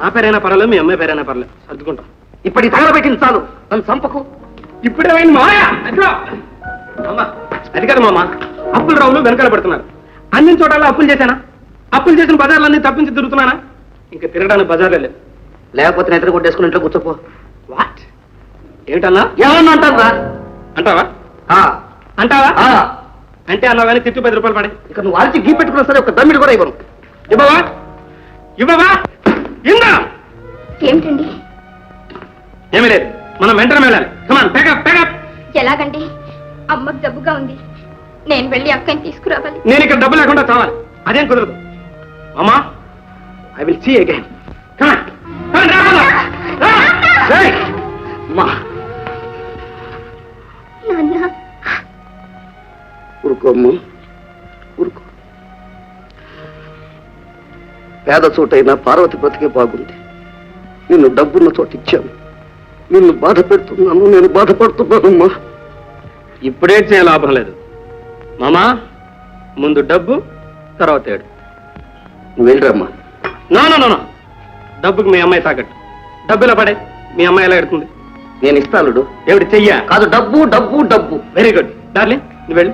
నా పేరైనా పర్వాలేదు, మీ అమ్మాయి పేరైనా పర్లేదు, సర్దుకుంటాం. ఇప్పటి తగలబెట్టింది చాలు, నన్ను చంపకు. ఇప్పుడేమైంది మామయ్య? అమ్మా అది కదా మామ, అప్పుల రావులు వెనకాల పడుతున్నారు. అన్ని చోట్ల అప్పులు చేశానా? అప్పులు చేసిన బజార్లన్నీ తప్పించి తిరుగుతున్నానా? ఇంకా తిరగడానికి బజార్లే లేదు. లేకపోతే నిద్ర కొట్టేసుకుని ఇంట్లో కూర్చోపో. వాట్? ఏమిటన్నా? ఏమన్నా అంటారా? అంటావా? అంటావా? అంటే అన్నా కానీ తిట్టు 10 రూపాయలు పడే. ఇక నువ్వు వారికి గీ పెట్టుకున్నా సరే ఒక దమ్మిడి కూడా ఇవ్వను. ఇవ్వవా? ఇవ్వవా? ఇందా ఏమిటండి? ఏమీ లేదు, మనం వెంటనే వెళ్ళాలి. కమాన్, ప్యాకప్ ప్యాకప్. ఎలాగండి? అమ్మకు జబ్బుగా ఉంది, నేను వెళ్ళి అక్కని తీసుకురావాలి. నేను ఇక్కడ డబ్బు లేకుండా కావాలి, అదేం కుదరదు. అమ్మా, ఐ విల్ సీ అగైన్. ఊరుకోమ్మ, ఊరుకో. పేద చోటైనా పార్వతి బ్రతికే బాగుంది. నిన్ను డబ్బున్న చోటు ఇచ్చాను, నిన్ను బాధ పెడుతున్నాను, నేను బాధపడుతున్నానమ్మా. ఇప్పుడే చేయ లాభం లేదు మామా, ముందు డబ్బు తర్వాత ఏడు. నువ్వు వెళ్ళరమ్మా. నో, డబ్బుకి మీ అమ్మాయి తాకట్టు. డబ్బులో పడే మీ అమ్మాయి ఎలా ఎడుతుంది? నేను ఇస్తానుడు. ఏమిటి చెయ్య? కాదు, డబ్బు డబ్బు డబ్బు. వెరీ గుడ్ డార్లింగ్, నువ్వు వెళ్ళు.